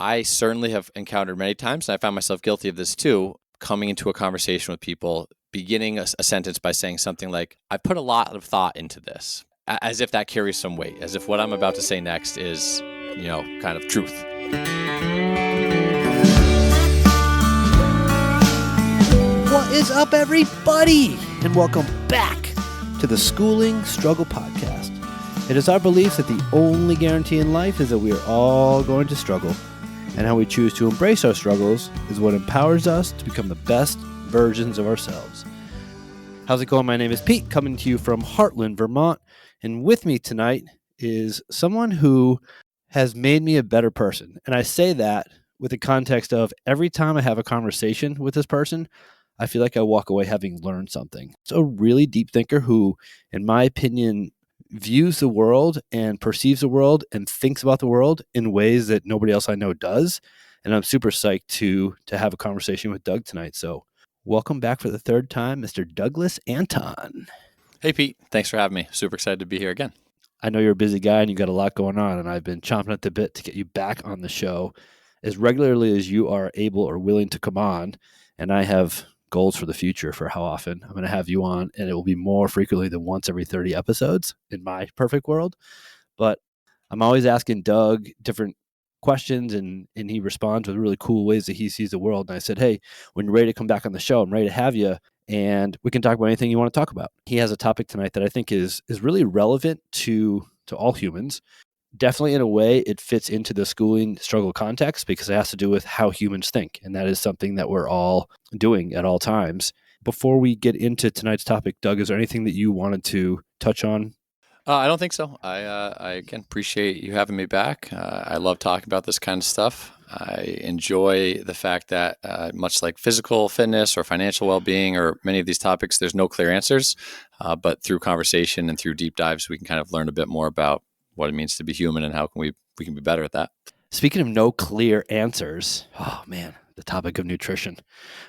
I certainly have encountered many times, and I found myself guilty of this too, coming into a conversation with people, beginning a sentence by saying something like, I've put a lot of thought into this, as if that carries some weight, as if what I'm about to say next is, kind of truth. What is up, everybody? And welcome back to the Schooling Struggle Podcast. It is our belief that the only guarantee in life is that we are all going to struggle. And how we choose to embrace our struggles is what empowers us to become the best versions of ourselves. How's it going? My name is Pete, coming to you from Heartland, Vermont. And with me tonight is someone who has made me a better person. And I say that with the context of every time I have a conversation with this person, I feel like I walk away having learned something. It's a really deep thinker who, in my opinion, views the world and perceives the world and thinks about the world in ways that nobody else I know does. And I'm super psyched to have a conversation with Doug tonight. So welcome back for the third time, Mr. Douglas Anton. Hey, Pete. Thanks for having me. Super excited to be here again. I know you're a busy guy and you got a lot going on, and I've been chomping at the bit to get you back on the show as regularly as you are able or willing to come on. And I have goals for the future for how often I'm going to have you on, and it will be more frequently than once every 30 episodes in my perfect world. But I'm always asking Doug different questions, and he responds with really cool ways that he sees the world. And I said, hey, when you're ready to come back on the show, I'm ready to have you, and we can talk about anything you want to talk about. He has a topic tonight that I think is really relevant to all humans. Definitely, in a way, it fits into the schooling struggle context because it has to do with how humans think. And that is something that we're all doing at all times. Before we get into tonight's topic, Doug, is there anything that you wanted to touch on? I don't think so. I again appreciate you having me back. I love talking about this kind of stuff. I enjoy the fact that much like physical fitness or financial well-being or many of these topics, there's no clear answers. But through conversation and through deep dives, we can kind of learn a bit more about what it means to be human and how can we can be better at that. Speaking of no clear answers, oh man, the topic of nutrition.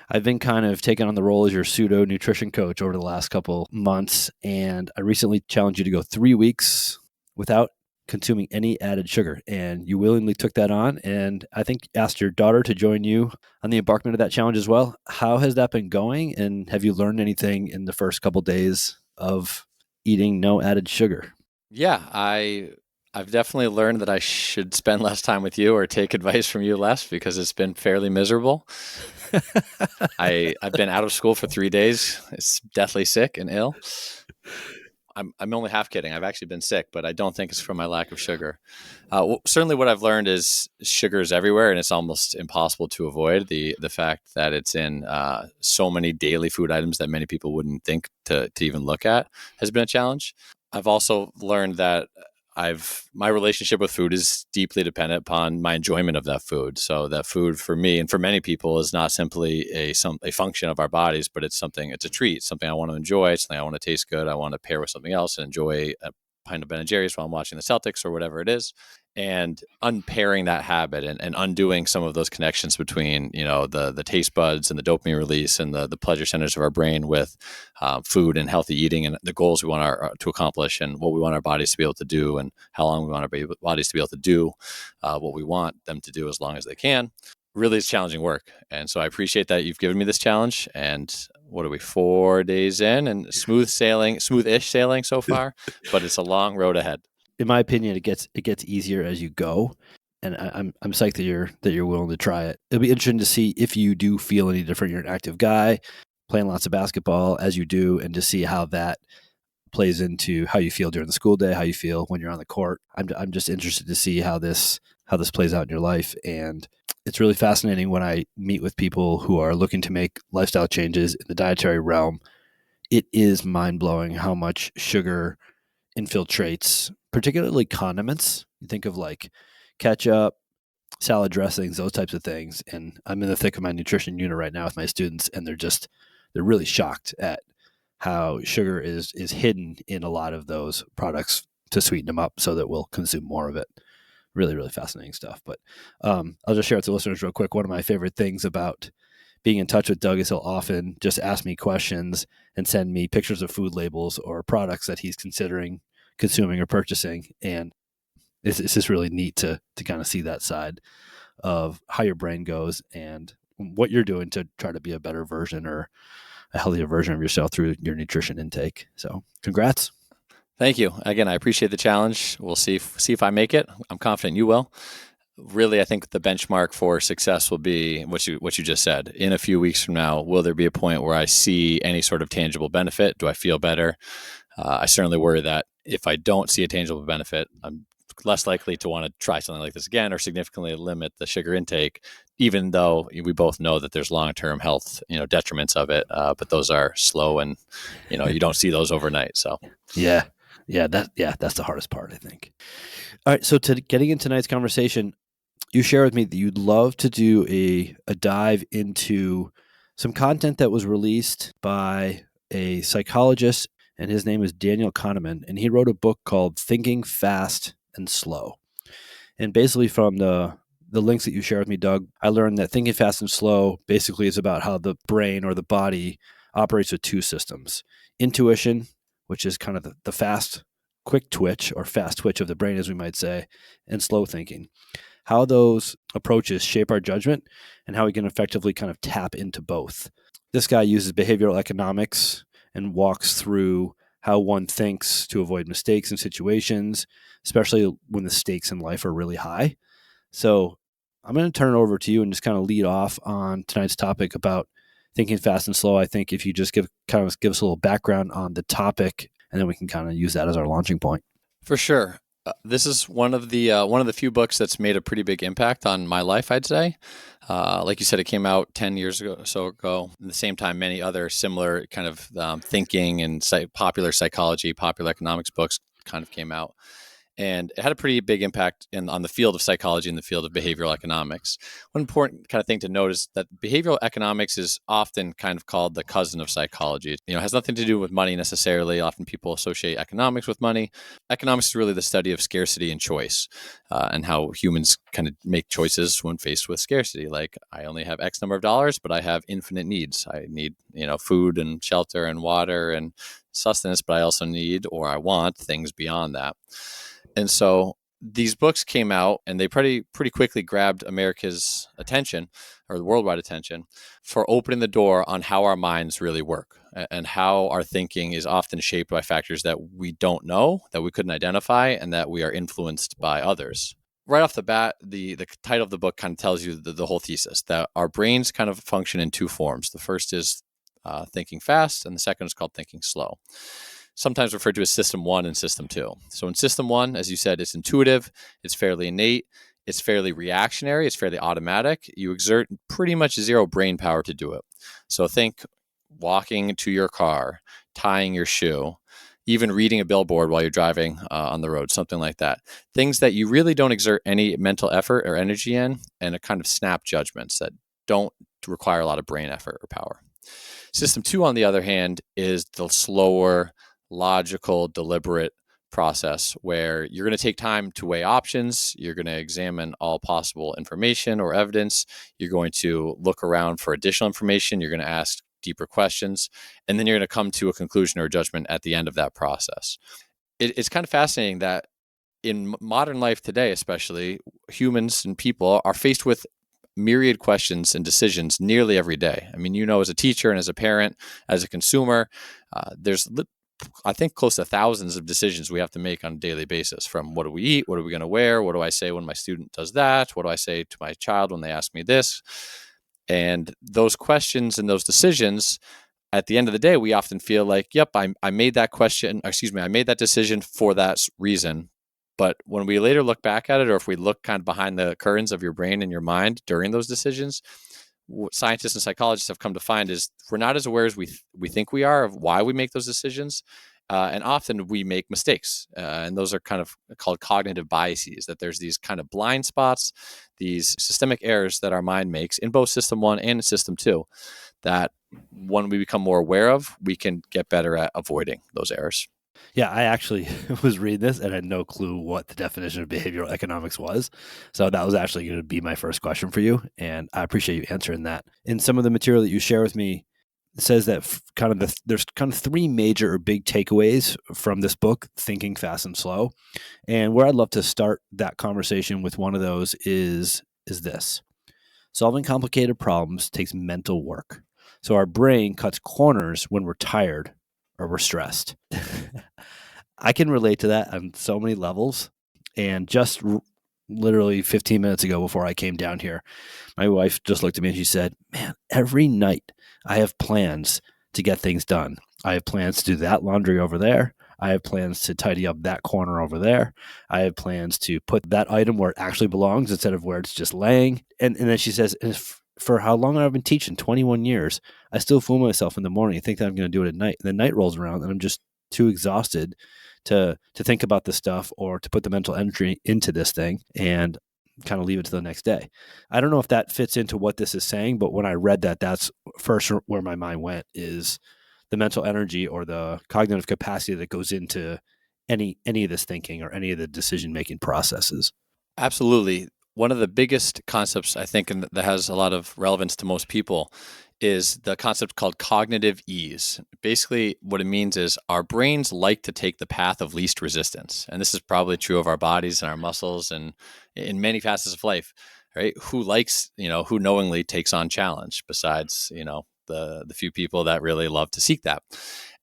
I've been kind of taking on the role as your pseudo nutrition coach over the last couple months, and I recently challenged you to go 3 weeks without consuming any added sugar, and you willingly took that on, and I think asked your daughter to join you on the embarkment of that challenge as well. How has that been going, and have you learned anything in the first couple days of eating no added sugar? Yeah, I've definitely learned that I should spend less time with you or take advice from you less because it's been fairly miserable. I've been out of school for 3 days. It's deathly sick and ill. I'm only half kidding. I've actually been sick, but I don't think it's from my lack of sugar. Certainly what I've learned is sugar is everywhere and it's almost impossible to avoid. The fact that it's in so many daily food items that many people wouldn't think to even look at has been a challenge. I've also learned that my relationship with food is deeply dependent upon my enjoyment of that food. So that food for me and for many people is not simply a function of our bodies, but it's a treat, something I want to enjoy, something I want to taste good. I want to pair with something else and enjoy a pint of Ben & Jerry's while I'm watching the Celtics or whatever it is. And unpairing that habit and undoing some of those connections between, the taste buds and the dopamine release and the pleasure centers of our brain with food and healthy eating and the goals we want to accomplish and what we want our bodies to be able to do and how long we want our bodies to be able to do what we want them to do as long as they can. Really, it's challenging work. And so I appreciate that you've given me this challenge. And what are we, 4 days in and smoothish sailing so far, but it's a long road ahead. In my opinion, it gets easier as you go, and I'm psyched that you're willing to try it. It'll be interesting to see if you do feel any different. You're an active guy, playing lots of basketball as you do, and to see how that plays into how you feel during the school day, how you feel when you're on the court. I'm just interested to see how this plays out in your life, and it's really fascinating when I meet with people who are looking to make lifestyle changes in the dietary realm. It is mind blowing how much sugar infiltrates, particularly condiments. You think of like ketchup, salad dressings, those types of things. And I'm in the thick of my nutrition unit right now with my students, and they're really shocked at how sugar is hidden in a lot of those products to sweeten them up so that we'll consume more of it. Really, really fascinating stuff. But I'll just share with the listeners real quick. One of my favorite things about being in touch with Doug is he'll often just ask me questions and send me pictures of food labels or products that he's considering consuming or purchasing. And it's just really neat to kind of see that side. of how your brain goes and what you're doing to try to be a better version or a healthier version of yourself through your nutrition intake. So congrats. Thank you. Again, I appreciate the challenge. We'll see if I make it. I'm confident you will. Really, I think the benchmark for success will be what you just said. In a few weeks from now, will there be a point where I see any sort of tangible benefit? Do I feel better? I certainly worry that if I don't see a tangible benefit, I'm less likely to want to try something like this again or significantly limit the sugar intake, even though we both know that there's long-term health, detriments of it. But those are slow and, you don't see those overnight. So Yeah. That's the hardest part, I think. All right. So getting into tonight's conversation, you share with me that you'd love to do a dive into some content that was released by a psychologist, and his name is Daniel Kahneman, and he wrote a book called Thinking Fast and Slow. And basically from the links that you share with me, Doug, I learned that thinking fast and slow basically is about how the brain or the body operates with two systems. Intuition, which is kind of the fast, quick twitch or fast twitch of the brain, as we might say, and slow thinking. How those approaches shape our judgment and how we can effectively kind of tap into both. This guy uses behavioral economics and walks through how one thinks to avoid mistakes in situations, especially when the stakes in life are really high. So I'm going to turn it over to you and just kind of lead off on tonight's topic about thinking fast and slow. I think if you just give us a little background on the topic, and then we can kind of use that as our launching point. for sure. This is one of the few books that's made a pretty big impact on my life, I'd say. Like you said, it came out 10 years ago. At the same time, many other similar kind of thinking and popular psychology, popular economics books kind of came out. And it had a pretty big impact on the field of psychology and the field of behavioral economics. One important kind of thing to note is that behavioral economics is often kind of called the cousin of psychology. It has nothing to do with money necessarily. Often people associate economics with money. Economics is really the study of scarcity and choice, and how humans kind of make choices when faced with scarcity. Like, I only have X number of dollars, but I have infinite needs. I need, food and shelter and water and sustenance, but I also need, or I want, things beyond that. And so these books came out and they pretty quickly grabbed America's attention, or the worldwide attention, for opening the door on how our minds really work and how our thinking is often shaped by factors that we don't know, that we couldn't identify, and that we are influenced by others. Right off the bat, the title of the book kind of tells you the whole thesis, that our brains kind of function in two forms. The first is thinking fast, and the second is called thinking slow, sometimes referred to as system 1 and system 2. So in system 1, as you said, it's intuitive, it's fairly innate, it's fairly reactionary, it's fairly automatic. You exert pretty much zero brain power to do it. So think walking to your car, tying your shoe, even reading a billboard while you're driving on the road, something like that. Things that you really don't exert any mental effort or energy in, and a kind of snap judgments that don't require a lot of brain effort or power. System 2, on the other hand, is the slower, logical, deliberate process where you're going to take time to weigh options. You're going to examine all possible information or evidence. You're going to look around for additional information. You're going to ask deeper questions, and then you're going to come to a conclusion or a judgment at the end of that process. It's kind of fascinating that in modern life today, especially, humans and people are faced with myriad questions and decisions nearly every day. I mean, as a teacher and as a parent, as a consumer, there's I think close to thousands of decisions we have to make on a daily basis, from what do we eat, what are we going to wear, what do I say when my student does that, what do I say to my child when they ask me this. And those questions and those decisions, at the end of the day, we often feel like, yep, I made that I made that decision for that reason. But when we later look back at it, or if we look kind of behind the curtains of your brain and your mind during those decisions, what scientists and psychologists have come to find is we're not as aware as we think we are of why we make those decisions. And often we make mistakes. And those are kind of called cognitive biases, that there's these kind of blind spots, these systemic errors that our mind makes in both system 1 and system 2, that when we become more aware of, we can get better at avoiding those errors. Yeah, I actually was reading this and had no clue what the definition of behavioral economics was. So that was actually going to be my first question for you. And I appreciate you answering that. In some of the material that you share with me, it says that there's kind of three major or big takeaways from this book, Thinking Fast and Slow. And where I'd love to start that conversation with one of those is is this. Solving complicated problems takes mental work. So our brain cuts corners when we're tired or we're stressed. I can relate to that on so many levels. And just literally 15 minutes ago before I came down here, my wife just looked at me and she said, man, every night I have plans to get things done. I have plans to do that laundry over there. I have plans to tidy up that corner over there. I have plans to put that item where it actually belongs instead of where it's just laying. And then she says, for how long I've been teaching, 21 years, I still fool myself in the morning and think that I'm going to do it at night. And the night rolls around and I'm just too exhausted to think about this stuff or to put the mental energy into this thing and kind of leave it to the next day. I don't know if that fits into what this is saying, but when I read that, that's first where my mind went, is the mental energy or the cognitive capacity that goes into any of this thinking or any of the decision-making processes. Absolutely. One of the biggest concepts, I think, and that has a lot of relevance to most people, is the concept called cognitive ease. Basically, what it means is our brains like to take the path of least resistance. And this is probably true of our bodies and our muscles and in many facets of life, right? Who knowingly takes on challenge besides, the few people that really love to seek that.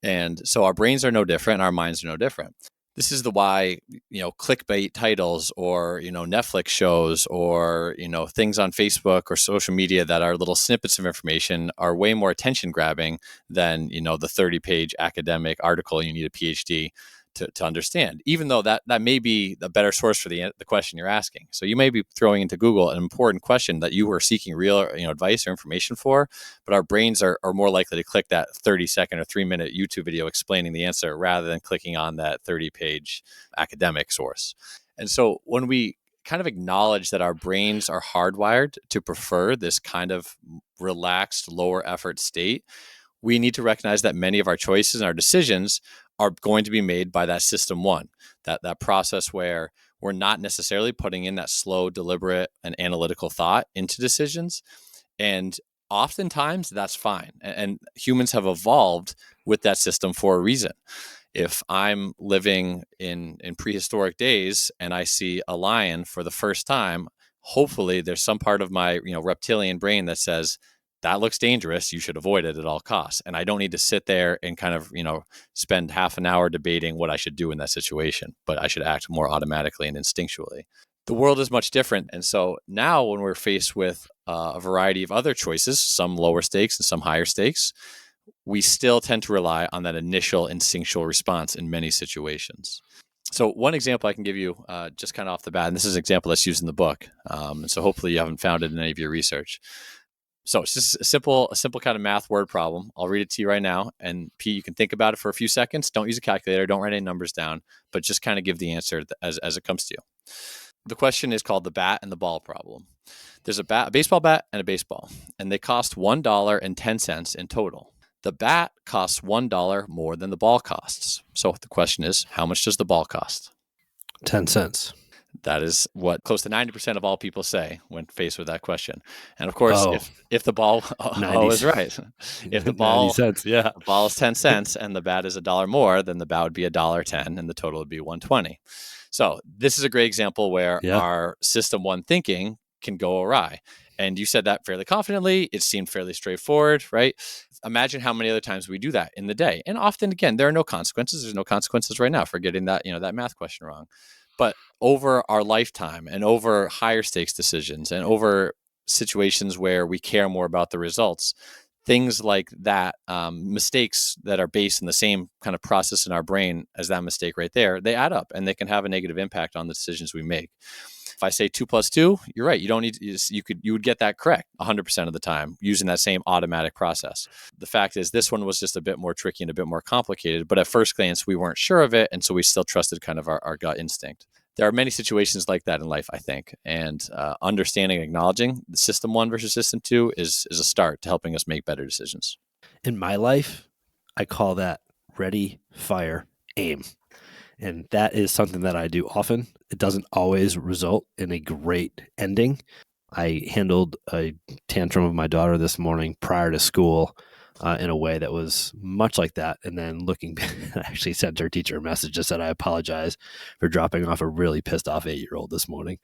And so our brains are no different, our minds are no different. This is the why, clickbait titles or, Netflix shows or, things on Facebook or social media that are little snippets of information are way more attention grabbing than, the 30-page academic article you need a PhD to understand, even though that may be a better source for the question you're asking. So you may be throwing into Google an important question that you were seeking real advice or information for, but our brains are more likely to click that 30-second or 3-minute YouTube video explaining the answer rather than clicking on that 30-page academic source. And so when we kind of acknowledge that our brains are hardwired to prefer this kind of relaxed, lower effort state, we need to recognize that many of our choices and our decisions are going to be made by that system one, that process where we're not necessarily putting in that slow, deliberate, and analytical thought into decisions. And oftentimes that's fine. And humans have evolved with that system for a reason. If I'm living in prehistoric days and I see a lion for the first time, hopefully there's some part of my reptilian brain that says, that looks dangerous, you should avoid it at all costs. And I don't need to sit there and kind of, spend half an hour debating what I should do in that situation, but I should act more automatically and instinctually. The world is much different. And so now when we're faced with a variety of other choices, some lower stakes and some higher stakes, we still tend to rely on that initial instinctual response in many situations. So one example I can give you just kind of off the bat, and this is an example that's used in the book. So hopefully you haven't found it in any of your research. So it's just a simple kind of math word problem. I'll read it to you right now. And P, you can think about it for a few seconds. Don't use a calculator. Don't write any numbers down, but just kind of give the answer as it comes to you. The question is called the bat and the ball problem. There's a baseball bat and a baseball, and they cost $1.10 in total. The bat costs $1 more than the ball costs. So the question is, how much does the ball cost? 10 cents. That is what close to 90% of all people say when faced with that question. And of course, if the ball is right. If the ball 90 cents, yeah. The ball is 10 cents and the bat is $1 more, then the bat would be $1.10 and the total would be $1.20. So this is a great example where our system one thinking can go awry. And you said that fairly confidently. It seemed fairly straightforward, right? Imagine how many other times we do that in the day. And often, again, there are no consequences. There's no consequences right now for getting that, that math question wrong. But over our lifetime and over higher stakes decisions and over situations where we care more about the results, things like that, mistakes that are based in the same kind of process in our brain as that mistake right there, they add up and they can have a negative impact on the decisions we make. If I say 2 + 2, you're right. You don't need you would get that correct 100% of the time using that same automatic process. The fact is this one was just a bit more tricky and a bit more complicated, but at first glance we weren't sure of it, and so we still trusted kind of our gut instinct. There are many situations like that in life, I think, and understanding and acknowledging the system one versus system two is a start to helping us make better decisions. In my life, I call that ready, fire, aim. And that is something that I do often. It doesn't always result in a great ending. I handled a tantrum of my daughter this morning prior to school in a way that was much like that. And then looking, I actually sent her teacher a message that said, I apologize for dropping off a really pissed off 8-year-old this morning.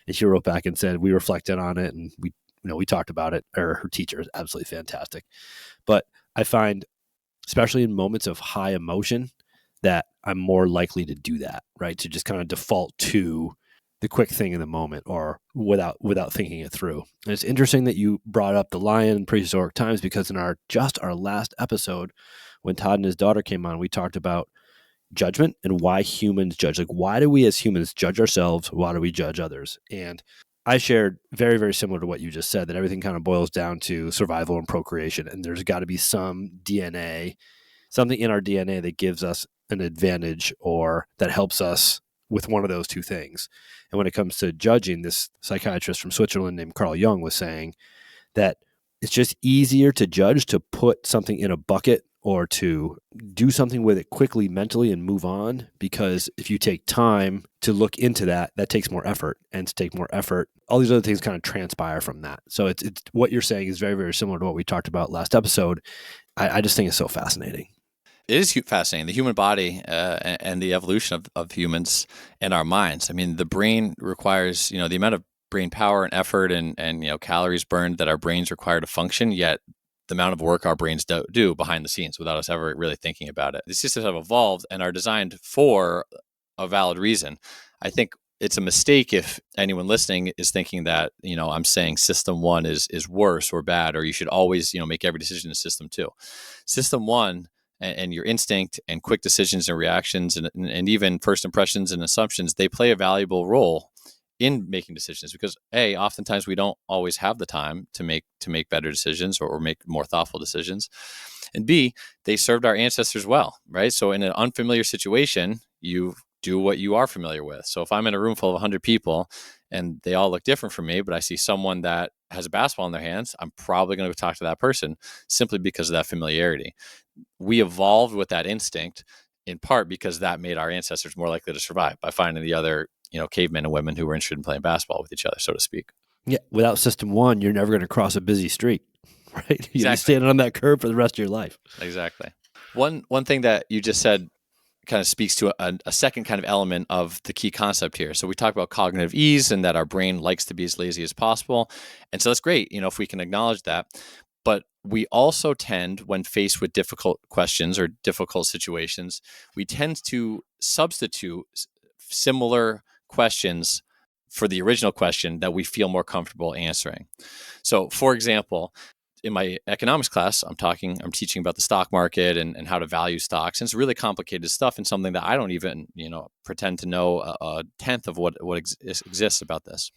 And she wrote back and said, we reflected on it and we talked about it. Or her teacher is absolutely fantastic. But I find, especially in moments of high emotion, that I'm more likely to do that, right? To just kind of default to the quick thing in the moment or without thinking it through. And it's interesting that you brought up the lion in prehistoric times, because in our last episode, when Todd and his daughter came on, we talked about judgment and why humans judge. Like, why do we as humans judge ourselves? Why do we judge others? And I shared very, very similar to what you just said, that everything kind of boils down to survival and procreation. And there's got to be some DNA, something in our DNA that gives us an advantage or that helps us with one of those two things. And when it comes to judging, this psychiatrist from Switzerland named Carl Jung was saying that it's just easier to judge, to put something in a bucket or to do something with it quickly mentally and move on, because if you take time to look into that, that takes more effort, and to take more effort, all these other things kind of transpire from that. So it's what you're saying is very, very similar to what we talked about last episode. I just think it's so fascinating. It is fascinating, the human body and the evolution of humans and our minds. I mean, the brain requires, the amount of brain power and effort and calories burned that our brains require to function, yet the amount of work our brains do behind the scenes without us ever really thinking about it. These systems have evolved and are designed for a valid reason. I think it's a mistake if anyone listening is thinking that, I'm saying system one is worse or bad, or you should always, make every decision in system two. System one and your instinct and quick decisions and reactions and even first impressions and assumptions, they play a valuable role in making decisions, because oftentimes we don't always have the time to make better decisions or make more thoughtful decisions, and B, they served our ancestors well, right? So in an unfamiliar situation, you do what you are familiar with. So if I'm in a room full of 100 people and they all look different from me, but I see someone that has a basketball in their hands, I'm probably going to talk to that person simply because of that familiarity. We evolved with that instinct in part because that made our ancestors more likely to survive by finding the other, cavemen and women who were interested in playing basketball with each other, so to speak. Yeah. Without system one, you're never going to cross a busy street, right? You'll Exactly. be standing on that curb for the rest of your life. Exactly. One thing that you just said kind of speaks to a second kind of element of the key concept here. So we talk about cognitive ease and that our brain likes to be as lazy as possible. And so that's great, if we can acknowledge that. But we also tend, when faced with difficult questions or difficult situations, we tend to substitute similar questions for the original question that we feel more comfortable answering. So, for example, in my economics class, I'm teaching about the stock market and how to value stocks. And it's really complicated stuff, and something that I don't even, pretend to know a tenth of what exists about this.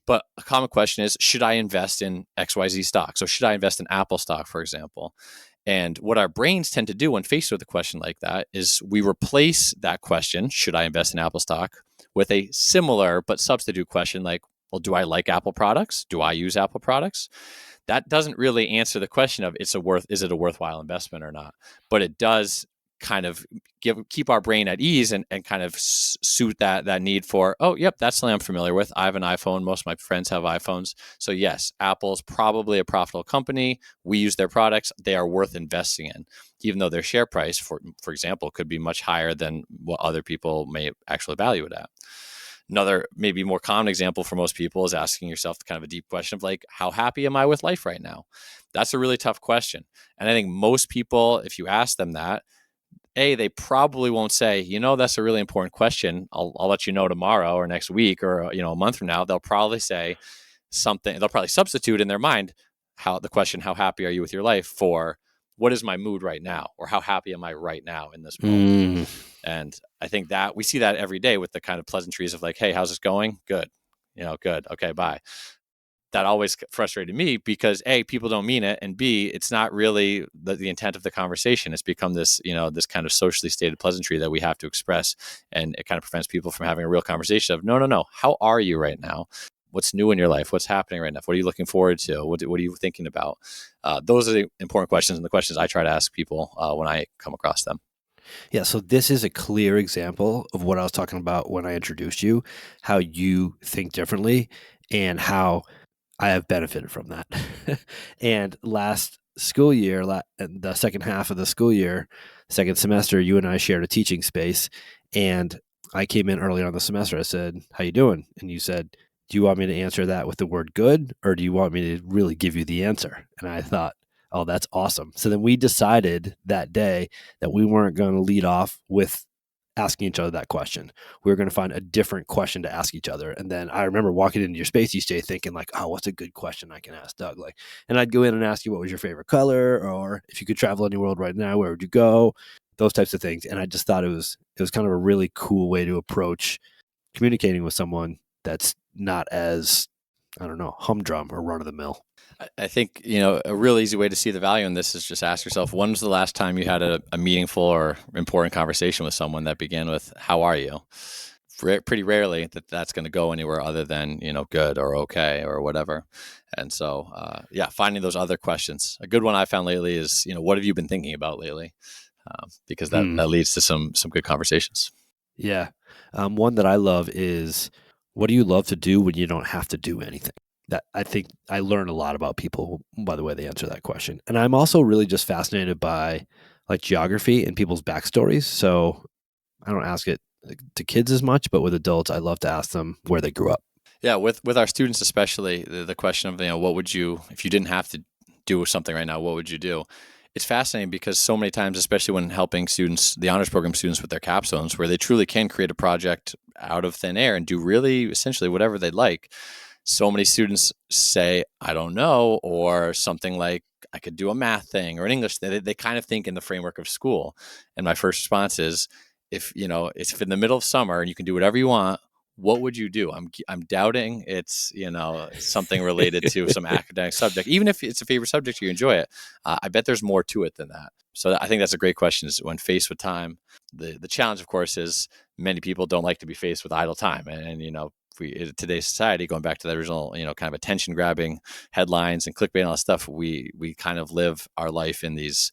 But a common question is, should I invest in XYZ stock? So should I invest in Apple stock, for example? And what our brains tend to do when faced with a question like that is we replace that question, should I invest in Apple stock, with a similar but substitute question like, well, do I like Apple products? Do I use Apple products? That doesn't really answer the question of is it a worthwhile investment or not? But it does kind of keep our brain at ease and kind of suit that need for, oh, yep, that's something I'm familiar with. I have an iPhone. Most of my friends have iPhones. So yes, Apple's probably a profitable company. We use their products. They are worth investing in, even though their share price, for example, could be much higher than what other people may actually value it at. Another maybe more common example for most people is asking yourself kind of a deep question of like, how happy am I with life right now? That's a really tough question. And I think most people, if you ask them that, they probably won't say, that's a really important question. I'll let you know tomorrow or next week or, a month from now. They'll probably say something. They'll probably substitute in their mind the question, how happy are you with your life, for what is my mood right now? Or how happy am I right now in this moment? And I think that we see that every day with the kind of pleasantries of like, hey, how's this going? Good. Good. Okay, bye. That always frustrated me because A, people don't mean it, and B, it's not really the intent of the conversation. It's become this, this kind of socially stated pleasantry that we have to express, and it kind of prevents people from having a real conversation of, no, how are you right now? What's new in your life? What's happening right now? What are you looking forward to? What are you thinking about? Those are the important questions, and the questions I try to ask people when I come across them. Yeah, so this is a clear example of what I was talking about when I introduced you, how you think differently and how I have benefited from that. And last school year, the second half of the school year, second semester, you and I shared a teaching space, and I came in early on the semester. I said, "How you doing?" And you said, "Do you want me to answer that with the word good, or do you want me to really give you the answer?" And I thought, "Oh, that's awesome." So then we decided that day that we weren't going to lead off with asking each other that question. We were going to find a different question to ask each other. And then I remember walking into your space each day thinking like, "Oh, what's a good question I can ask Doug?" Like, and I'd go in and ask you what was your favorite color, or if you could travel any world right now, where would you go? Those types of things. And I just thought it was kind of a really cool way to approach communicating with someone that's not as, I don't know, humdrum or run of the mill. I think, a real easy way to see the value in this is just ask yourself, when was the last time you had a meaningful or important conversation with someone that began with, "How are you?" Pretty rarely that's going to go anywhere other than, good or okay or whatever. And so, finding those other questions. A good one I found lately is, what have you been thinking about lately? Because that leads to some good conversations. Yeah. One that I love is, what do you love to do when you don't have to do anything? That, I think I learn a lot about people by the way they answer that question. And I'm also really just fascinated by like geography and people's backstories. So I don't ask it to kids as much, but with adults, I love to ask them where they grew up. Yeah, with our students especially, the question of, what would you, if you didn't have to do something right now, what would you do? It's fascinating because so many times, especially when helping students, the honors program students with their capstones, where they truly can create a project out of thin air and do really essentially whatever they'd like. So many students say, "I don't know," or something like, "I could do a math thing or an English thing." They kind of think in the framework of school. And my first response is, if it's in the middle of summer and you can do whatever you want, what would you do? I'm doubting it's something related to some academic subject, even if it's a favorite subject, you enjoy it. I bet there's more to it than that. So I think that's a great question. Is when faced with time, the challenge, of course, is many people don't like to be faced with idle time, and in today's society, going back to the original, kind of attention grabbing headlines and clickbait and all that stuff, we kind of live our life in these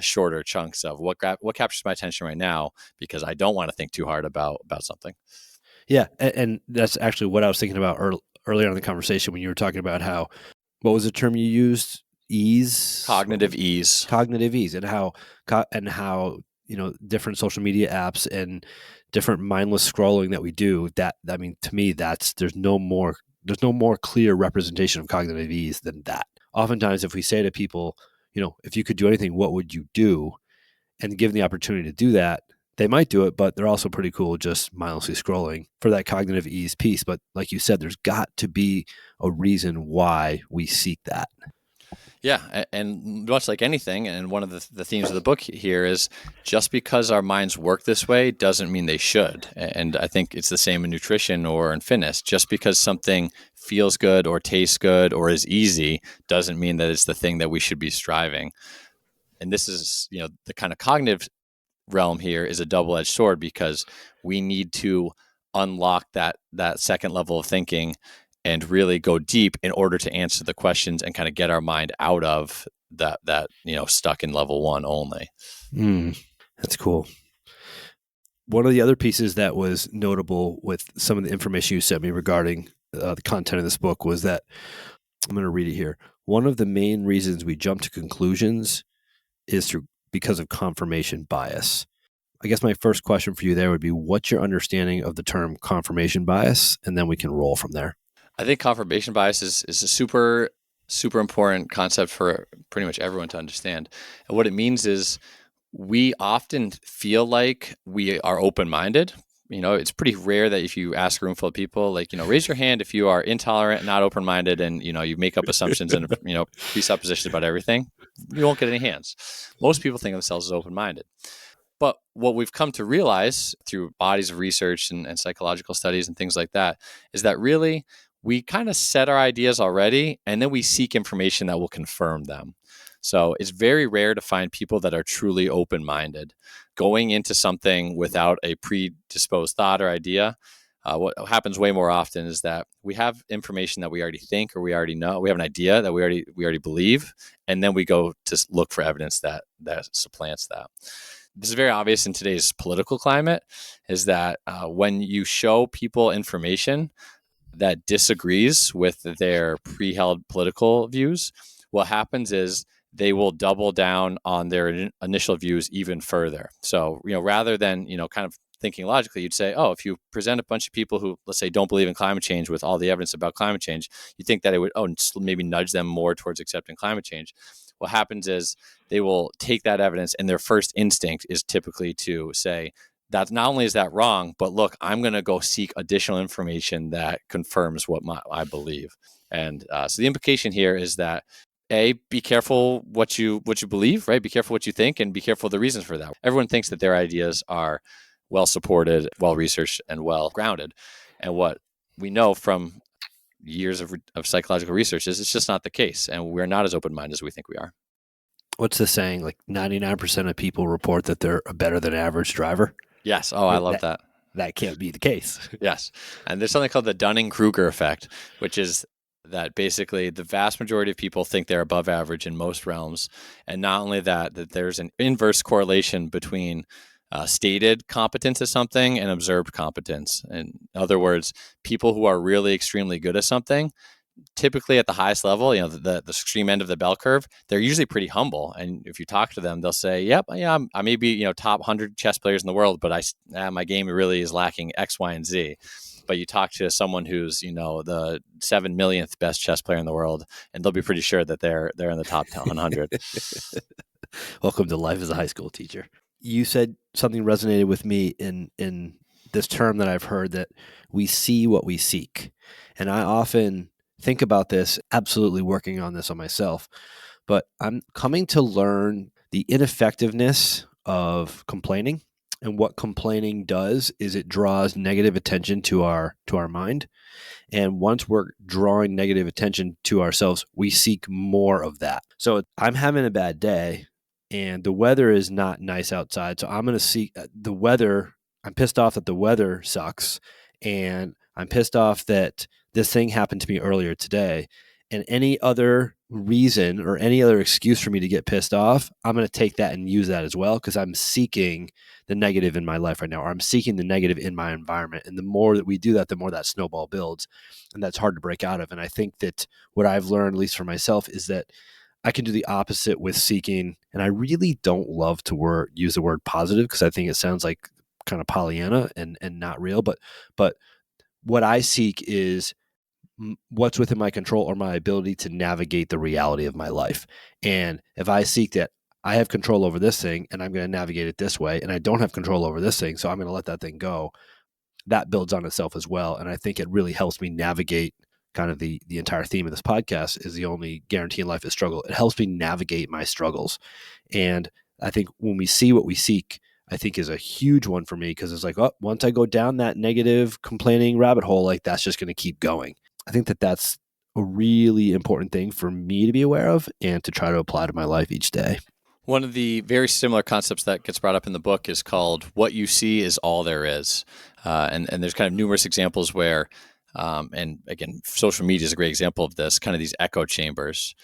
shorter chunks of what captures my attention right now, because I don't want to think too hard about something. Yeah. And that's actually what I was thinking about earlier in the conversation when you were talking about how, what was the term you used? Ease? Cognitive ease. Cognitive ease, and how different social media apps and different mindless scrolling that we do, that, I mean, to me, there's no more clear representation of cognitive ease than that. Oftentimes, if we say to people, if you could do anything, what would you do, and give them the opportunity to do that, they might do it, but they're also pretty cool just mindlessly scrolling for that cognitive ease piece. But like you said, there's got to be a reason why we seek that. Yeah, and much like anything, and one of the themes of the book here is, just because our minds work this way doesn't mean they should. And I think it's the same in nutrition or in fitness. Just because something feels good or tastes good or is easy doesn't mean that it's the thing that we should be striving. And this is, the kind of cognitive realm here is a double-edged sword, because we need to unlock that second level of thinking and really go deep in order to answer the questions and kind of get our mind out of that stuck in level one only. That's cool. One of the other pieces that was notable with some of the information you sent me regarding the content of this book was that, I'm going to read it here. One of the main reasons we jump to conclusions is because of confirmation bias. I guess my first question for you there would be, what's your understanding of the term confirmation bias? And then we can roll from there. I think confirmation bias is a super, super important concept for pretty much everyone to understand. And what it means is, we often feel like we are open-minded. It's pretty rare that if you ask a room full of people, like, raise your hand if you are intolerant, not open-minded, and, you make up assumptions and, presuppositions about everything. You won't get any hands. Most people think of themselves as open-minded. But what we've come to realize through bodies of research and psychological studies and things like that is that really we kind of set our ideas already, and then we seek information that will confirm them. So it's very rare to find people that are truly open-minded, going into something without a predisposed thought or idea. What happens way more often is that we have information that we already think or we already know. We have an idea that we already believe, and then we go to look for evidence that supplants that. This is very obvious in today's political climate, is that when you show people information that disagrees with their pre-held political views, what happens is they will double down on their initial views even further. So, rather than, kind of thinking logically, you'd say, oh, if you present a bunch of people who, let's say, don't believe in climate change with all the evidence about climate change, you think that it would, maybe nudge them more towards accepting climate change. What happens is they will take that evidence, and their first instinct is typically to say, that not only is that wrong, but look, I'm going to go seek additional information that confirms what I believe. And so the implication here is that, be careful what you believe, right? Be careful what you think, and be careful of the reasons for that. Everyone thinks that their ideas are well supported, well researched, and well grounded. And what we know from years of psychological research is it's just not the case, and we're not as open-minded as we think we are. What's the saying? Like 99% of people report that they're a better than average driver. Yes. Oh, I love that. That can't be the case. Yes. And there's something called the Dunning-Kruger effect, which is that basically the vast majority of people think they're above average in most realms. And not only that there's an inverse correlation between stated competence at something and observed competence. In other words, people who are really extremely good at something, typically at the highest level, the extreme end of the bell curve, they're usually pretty humble. And if you talk to them, they'll say, yep, yeah, I may be, top 100 chess players in the world, but my game really is lacking X, Y, and Z. But you talk to someone who's, the 7 millionth best chess player in the world, and they'll be pretty sure that they're in the top 100. Welcome to life as a high school teacher. You said something resonated with me in this term that I've heard, that we see what we seek. And I often think about this, absolutely working on this on myself, but I'm coming to learn the ineffectiveness of complaining. And what complaining does is it draws negative attention to our mind. And once we're drawing negative attention to ourselves, we seek more of that. So I'm having a bad day and the weather is not nice outside. So I'm going to seek the weather. I'm pissed off that the weather sucks. And I'm pissed off that this thing happened to me earlier today. And any other reason or any other excuse for me to get pissed off, I'm going to take that and use that as well, because I'm seeking the negative in my life right now, or I'm seeking the negative in my environment. And the more that we do that, the more that snowball builds. And that's hard to break out of. And I think that what I've learned, at least for myself, is that I can do the opposite with seeking. And I really don't love to use the word positive, because I think it sounds like kind of Pollyanna and not real. But what I seek is what's within my control, or my ability to navigate the reality of my life. And if I seek that I have control over this thing and I'm going to navigate it this way, and I don't have control over this thing, so I'm going to let that thing go, that builds on itself as well. And I think it really helps me navigate kind of the entire theme of this podcast is the only guarantee in life is struggle. It helps me navigate my struggles. And I think when we see what we seek, I think is a huge one for me, because it's like, oh, once I go down that negative complaining rabbit hole, like that's just going to keep going. I think that that's a really important thing for me to be aware of and to try to apply to my life each day. One of the very similar concepts that gets brought up in the book is called "What you see is all there is," and there's kind of numerous examples where, and again, social media is a great example of this. Kind of these echo chambers.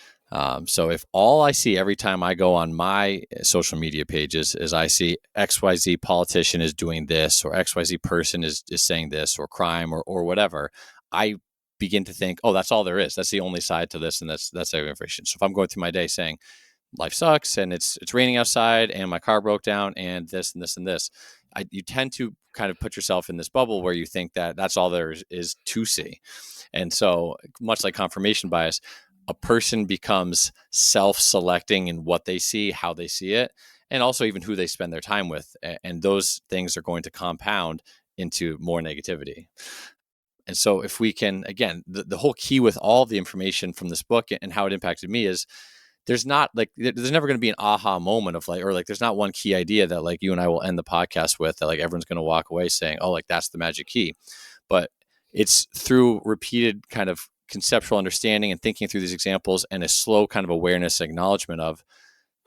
So if all I see every time I go on my social media pages is I see XYZ politician is doing this, or XYZ person is saying this, or crime, or whatever, I begin to think, oh, that's all there is. That's the only side to this, and that's every information. So if I'm going through my day saying life sucks and it's raining outside and my car broke down and this and this and this, you tend to kind of put yourself in this bubble where you think that that's all there is to see. And so much like confirmation bias, a person becomes self-selecting in what they see, how they see it, and also even who they spend their time with. And those things are going to compound into more negativity. And so if we can, again, the whole key with all the information from this book and how it impacted me is there's never going to be an aha moment of there's not one key idea that like you and I will end the podcast with that like everyone's going to walk away saying, oh, like that's the magic key. But it's through repeated kind of conceptual understanding and thinking through these examples and a slow kind of awareness, acknowledgement of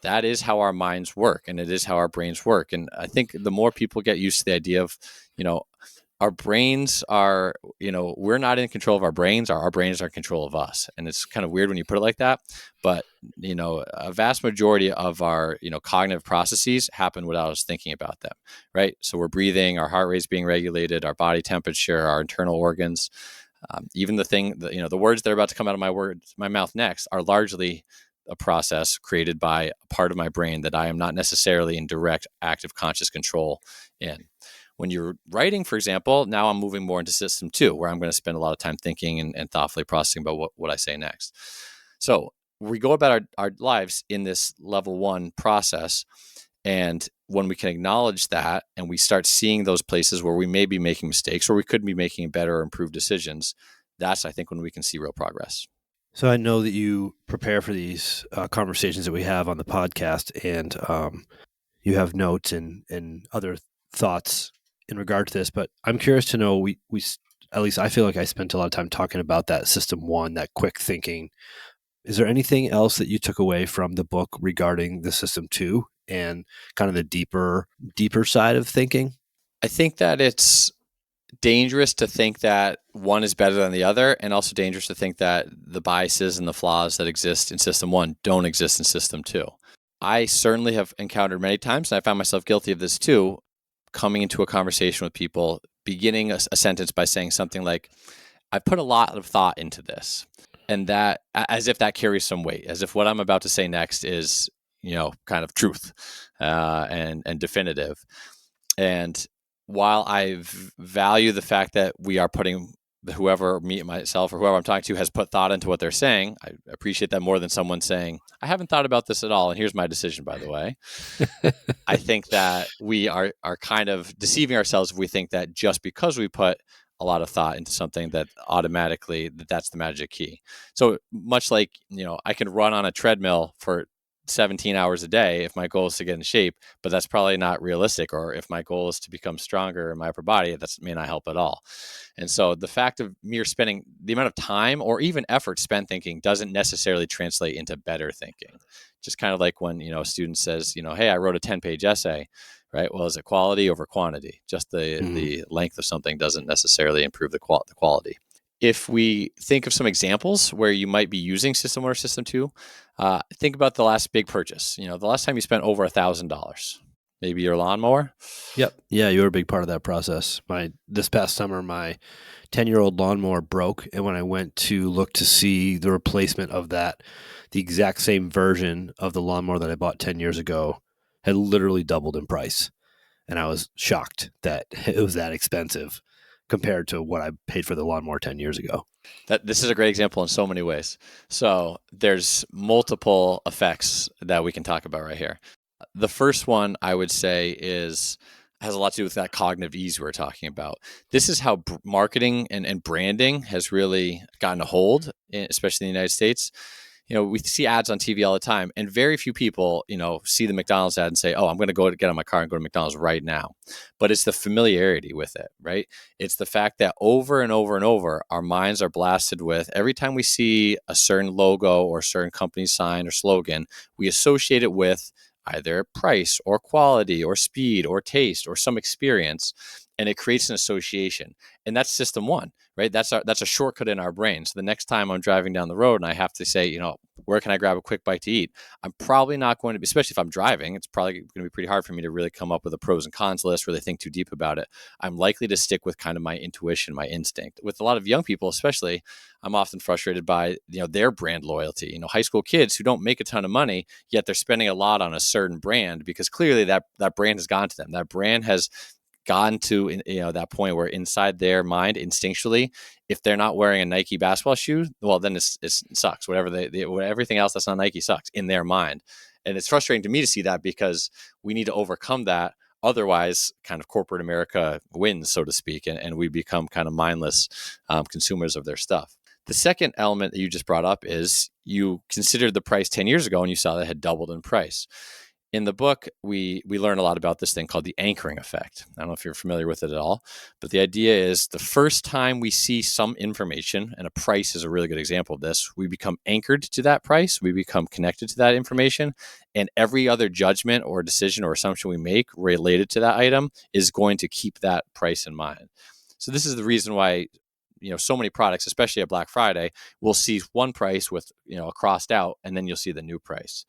that is how our minds work and it is how our brains work. And I think the more people get used to the idea of, our brains are, we're not in control of our brains. Our brains are in control of us. And it's kind of weird when you put it like that. But, a vast majority of our, cognitive processes happen without us thinking about them, right? So we're breathing, our heart rate's being regulated, our body temperature, our internal organs, even the words that are about to come out of my mouth next are largely a process created by a part of my brain that I am not necessarily in direct, active, conscious control in. When you're writing, for example, now I'm moving more into system 2, where I'm going to spend a lot of time thinking and thoughtfully processing about what I say next. So we go about our lives in this level 1 process. And when we can acknowledge that and we start seeing those places where we may be making mistakes or we could be making better or improved decisions, that's, I think, when we can see real progress. So I know that you prepare for these conversations that we have on the podcast, and you have notes and other thoughts in regard to this. But I'm curious to know, we at least I feel like I spent a lot of time talking about that system 1, that quick thinking. Is there anything else that you took away from the book regarding the system 2 and kind of the deeper side of thinking? I think that it's dangerous to think that one is better than the other, and also dangerous to think that the biases and the flaws that exist in system 1 don't exist in system 2. I certainly have encountered many times, and I found myself guilty of this too, coming into a conversation with people, beginning a sentence by saying something like, I put a lot of thought into this. And that, as if that carries some weight, as if what I'm about to say next is, kind of truth and definitive. And while I value the fact that we are putting whoever, me, myself, or whoever I'm talking to has put thought into what they're saying, I appreciate that more than someone saying, I haven't thought about this at all, and here's my decision, by the way. I think that we are kind of deceiving ourselves if we think that just because we put a lot of thought into something that automatically that's the magic key. So much like, I can run on a treadmill for 17 hours a day if my goal is to get in shape, but that's probably not realistic. Or if my goal is to become stronger in my upper body, that may not help at all. And so the fact of mere spending the amount of time or even effort spent thinking doesn't necessarily translate into better thinking. Just kind of like when, a student says, hey, I wrote a 10-page essay, right? Well, is it quality over quantity? Just the length of something doesn't necessarily improve the quality. If we think of some examples where you might be using system 1 or system 2, think about the last big purchase. The last time you spent over $1,000, maybe your lawnmower. Yep. Yeah, you were a big part of that process. This past summer, my 10-year-old lawnmower broke, and when I went to look to see the replacement of that, the exact same version of the lawnmower that I bought 10 years ago had literally doubled in price. And I was shocked that it was that expensive compared to what I paid for the lawnmower 10 years ago. This is a great example in so many ways. So there's multiple effects that we can talk about right here. The first one I would say has a lot to do with that cognitive ease we're talking about. This is how marketing and branding has really gotten a hold, especially in the United States. We see ads on TV all the time, and very few people, see the McDonald's ad and say, oh, I'm going to go get on my car and go to McDonald's right now. But it's the familiarity with it, right? It's the fact that over and over and over, our minds are blasted with every time we see a certain logo or a certain company sign or slogan, we associate it with either price or quality or speed or taste or some experience, and it creates an association. And that's system 1, right? That's a shortcut in our brain. So the next time I'm driving down the road and I have to say, where can I grab a quick bite to eat? I'm probably not going to be, especially if I'm driving, it's probably going to be pretty hard for me to really come up with a pros and cons list, really think too deep about it. I'm likely to stick with kind of my intuition, my instinct. With a lot of young people, especially, I'm often frustrated by, their brand loyalty. High school kids who don't make a ton of money, yet they're spending a lot on a certain brand because clearly that brand has gone to them. That brand has gotten to that point where inside their mind instinctually, if they're not wearing a Nike basketball shoe, well, then it sucks. Whatever everything else that's not Nike sucks in their mind. And it's frustrating to me to see that because we need to overcome that. Otherwise, kind of corporate America wins, so to speak, and we become kind of mindless consumers of their stuff. The second element that you just brought up is you considered the price 10 years ago and you saw that it had doubled in price. In the book, we learn a lot about this thing called the anchoring effect. I don't know if you're familiar with it at all, but the idea is the first time we see some information, and a price is a really good example of this, we become anchored to that price, we become connected to that information, and every other judgment or decision or assumption we make related to that item is going to keep that price in mind. So this is the reason why so many products, especially at Black Friday, we'll see one price with a crossed out, and then you'll see the new price.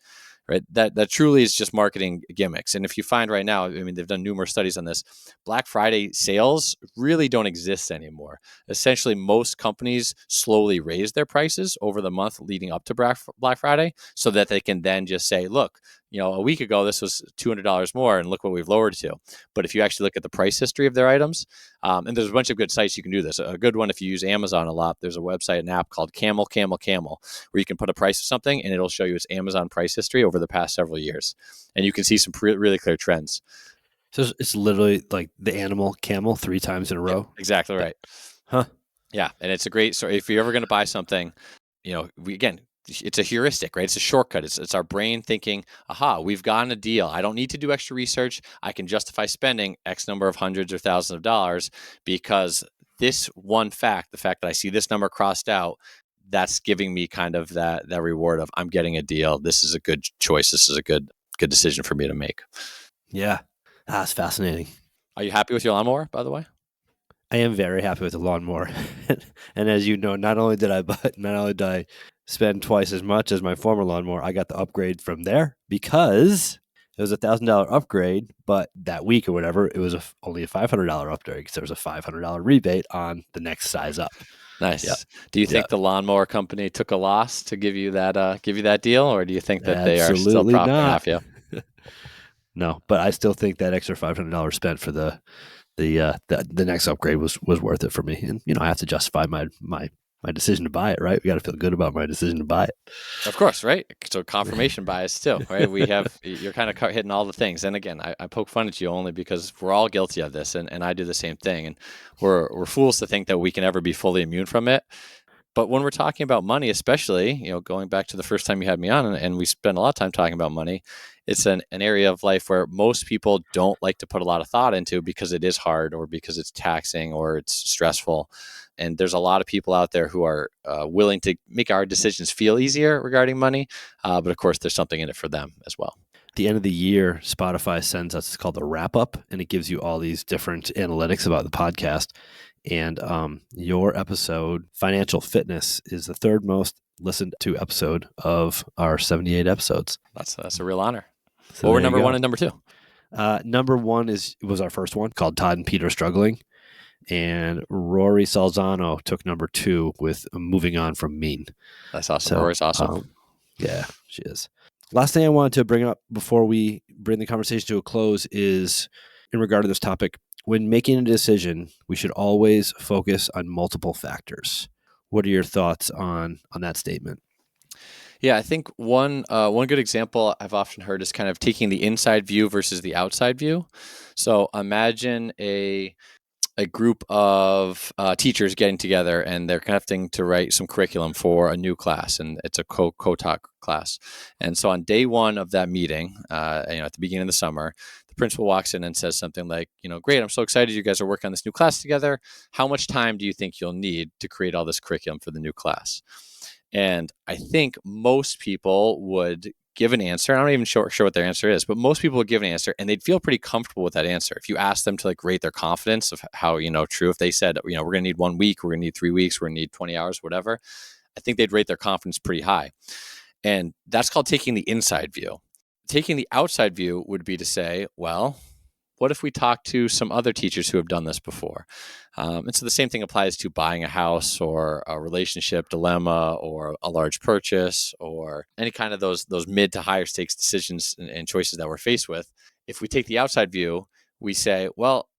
right? That truly is just marketing gimmicks. And if you find right now, I mean, they've done numerous studies on this, Black Friday sales really don't exist anymore. Essentially, most companies slowly raise their prices over the month leading up to Black Friday so that they can then just say, look, a week ago, this was $200 more, and look what we've lowered it to. But if you actually look at the price history of their items, and there's a bunch of good sites you can do this. A good one, if you use Amazon a lot, there's a website, an app called Camel, where you can put a price of something, and it'll show you its Amazon price history over the past several years. And you can see some really clear trends. So it's literally like the animal camel 3 times in a Yep, row. exactly right. Huh. Yeah, and it's a great. So if you're ever going to buy something, it's a heuristic, right? It's a shortcut. It's our brain thinking, aha, we've gotten a deal. I don't need to do extra research. I can justify spending X number of hundreds or thousands of dollars because this one fact, the fact that I see this number crossed out, that's giving me kind of that reward of I'm getting a deal. This is a good choice. This is a good decision for me to make. Yeah. That's fascinating. Are you happy with your lawnmower, by the way? I am very happy with the lawnmower. And as you know, not only did I spend twice as much as my former lawnmower, I got the upgrade from there because it was $1,000 upgrade, but that week or whatever, it was only a $500 upgrade because there was a $500 rebate on the next size up. Nice. Yep. Do you think the lawnmower company took a loss to give you that deal, or do you think that they are still Absolutely profiting not. off you? No, but I still think that extra $500 spent for the next upgrade was worth it for me. And I have to justify my decision to buy it, right? We got to feel good about my decision to buy it. Of course, right? So confirmation bias too, right? You're kind of hitting all the things. And again, I poke fun at you only because we're all guilty of this, and I do the same thing. And we're fools to think that we can ever be fully immune from it. But when we're talking about money, especially, going back to the first time you had me on, and we spend a lot of time talking about money, it's an area of life where most people don't like to put a lot of thought into because it is hard or because it's taxing or it's stressful. And there's a lot of people out there who are willing to make our decisions feel easier regarding money. But of course, there's something in it for them as well. At the end of the year, Spotify sends us, it's called the wrap up, and it gives you all these different analytics about the podcast. And your episode, Financial Fitness, is the third most listened to episode of our 78 episodes. That's a real honor. So what were number 1 and number 2? Number 1 was our first one called Todd and Peter Struggling. And Rory Salzano took number 2 with Moving On from Mean. That's awesome. Rory's awesome. Yeah, she is. Last thing I wanted to bring up before we bring the conversation to a close is in regard to this topic. When making a decision, we should always focus on multiple factors. What are your thoughts on that statement? Yeah, I think one good example I've often heard is kind of taking the inside view versus the outside view. So imagine a group of teachers getting together and they're having to write some curriculum for a new class, and it's a co-taught class. And so on day 1 of that meeting, at the beginning of the summer, the principal walks in and says something like, great, I'm so excited you guys are working on this new class together. How much time do you think you'll need to create all this curriculum for the new class? And I think most people would give an answer. I'm not even sure what their answer is, but most people would give an answer and they'd feel pretty comfortable with that answer. If you ask them to rate their confidence of how, true, if they said, we're going to need 1 week, we're going to need 3 weeks, we're going to need 20 hours, whatever, I think they'd rate their confidence pretty high. And that's called taking the inside view. Taking the outside view would be to say, well, what if we talk to some other teachers who have done this before? And so the same thing applies to buying a house or a relationship dilemma or a large purchase or any kind of those mid to higher stakes decisions and choices that we're faced with. If we take the outside view, we say, well,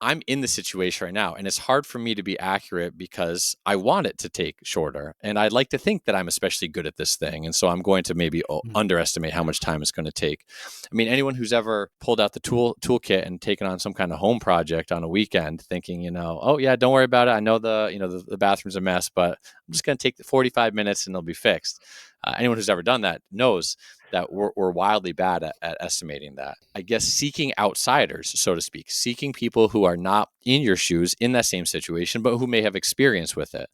I'm in the situation right now, and it's hard for me to be accurate because I want it to take shorter. And I'd like to think that I'm especially good at this thing. And so I'm going to maybe underestimate how much time it's going to take. I mean, anyone who's ever pulled out the toolkit and taken on some kind of home project on a weekend thinking, oh yeah, don't worry about it. I know the bathroom's a mess, but I'm just going to take the 45 minutes and it'll be fixed. Anyone who's ever done that knows that we're wildly bad at estimating that. I guess seeking outsiders, so to speak, seeking people who are not in your shoes in that same situation, but who may have experience with it.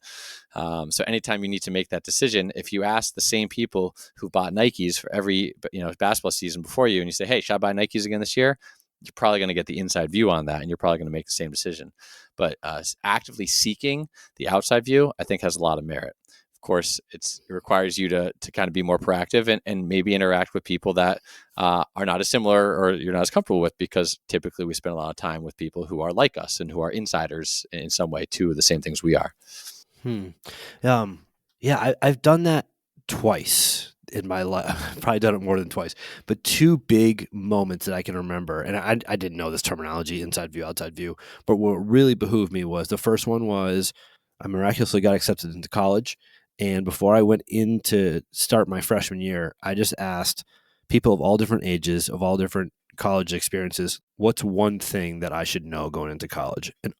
So anytime you need to make that decision, if you ask the same people who bought Nikes for every basketball season before you, and you say, hey, should I buy Nikes again this year? You're probably going to get the inside view on that, and you're probably going to make the same decision. But actively seeking the outside view, I think, has a lot of merit. Of course, it requires you to kind of be more proactive and maybe interact with people that are not as similar or you're not as comfortable with, because typically we spend a lot of time with people who are like us and who are insiders in some way to the same things we are. Yeah, I've done that twice in my life. Probably done it more than twice, but two big moments that I can remember. And I didn't know this terminology, inside view, outside view, but what really behooved me was the first one was I miraculously got accepted into college. And before I went in to start my freshman year, I just asked people of all different ages, of all different college experiences, what's one thing that I should know going into college? And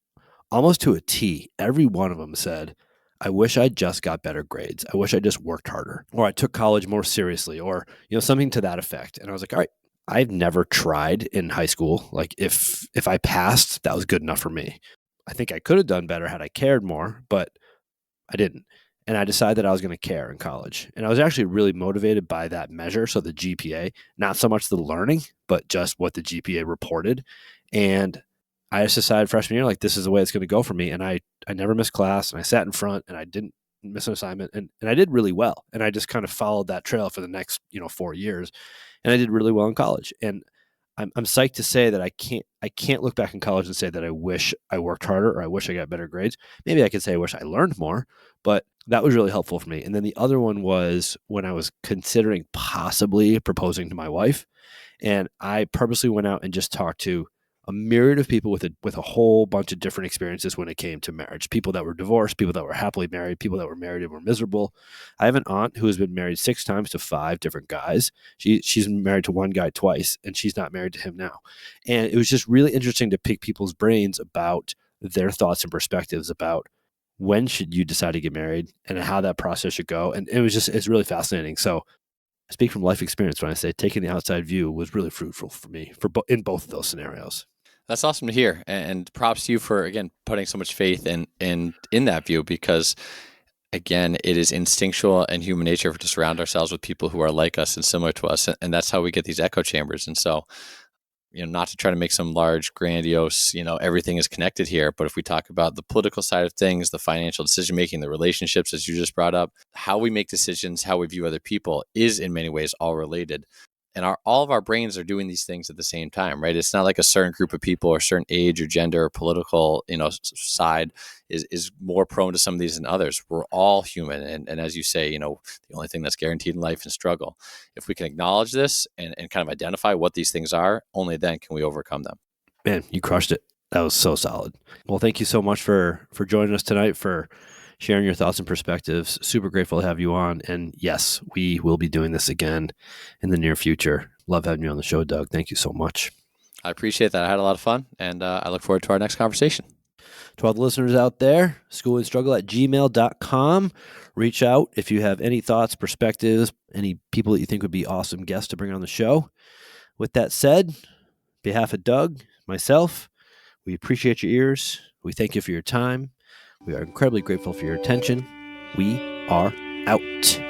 almost to a T, every one of them said, I wish I just got better grades. I wish I just worked harder, or I took college more seriously, or something to that effect. And I was like, all right, I've never tried in high school. Like if I passed, that was good enough for me. I think I could have done better had I cared more, but I didn't. And I decided that I was going to care in college. And I was actually really motivated by that measure. So the GPA, not so much the learning, but just what the GPA reported. And I just decided freshman year, like, this is the way it's going to go for me. And I never missed class, and I sat in front, and I didn't miss an assignment, and I did really well. And I just kind of followed that trail for the next, 4 years. And I did really well in college. And I'm psyched to say that I can't look back in college and say that I wish I worked harder or I wish I got better grades. Maybe I could say I wish I learned more, but that was really helpful for me. And then the other one was when I was considering possibly proposing to my wife, and I purposely went out and just talked to a myriad of people with a whole bunch of different experiences when it came to marriage. People that were divorced, people that were happily married, people that were married and were miserable. I have an aunt who has been married 6 times to 5 different guys. She's married to one guy twice, and she's not married to him now. And it was just really interesting to pick people's brains about their thoughts and perspectives about when should you decide to get married and how that process should go. And it's really fascinating. So I speak from life experience when I say taking the outside view was really fruitful for me in both of those scenarios. That's awesome to hear, and props to you for, again, putting so much faith in that view, because again, it is instinctual and human nature to surround ourselves with people who are like us and similar to us, and that's how we get these echo chambers. And so, not to try to make some large, grandiose, everything is connected here, but if we talk about the political side of things, the financial decision making, the relationships, as you just brought up, how we make decisions, how we view other people is in many ways all related. And all of our brains are doing these things at the same time, right? It's not like a certain group of people or certain age or gender or political, side is more prone to some of these than others. We're all human. And as you say, the only thing that's guaranteed in life is struggle. If we can acknowledge this and kind of identify what these things are, only then can we overcome them. Man, you crushed it. That was so solid. Well, thank you so much for joining us tonight, for sharing your thoughts and perspectives. Super grateful to have you on. And yes, we will be doing this again in the near future. Love having you on the show, Doug. Thank you so much. I appreciate that. I had a lot of fun, and I look forward to our next conversation. To all the listeners out there, schoolandstruggle@gmail.com. Reach out if you have any thoughts, perspectives, any people that you think would be awesome guests to bring on the show. With that said, on behalf of Doug, myself, we appreciate your ears. We thank you for your time. We are incredibly grateful for your attention. We are out.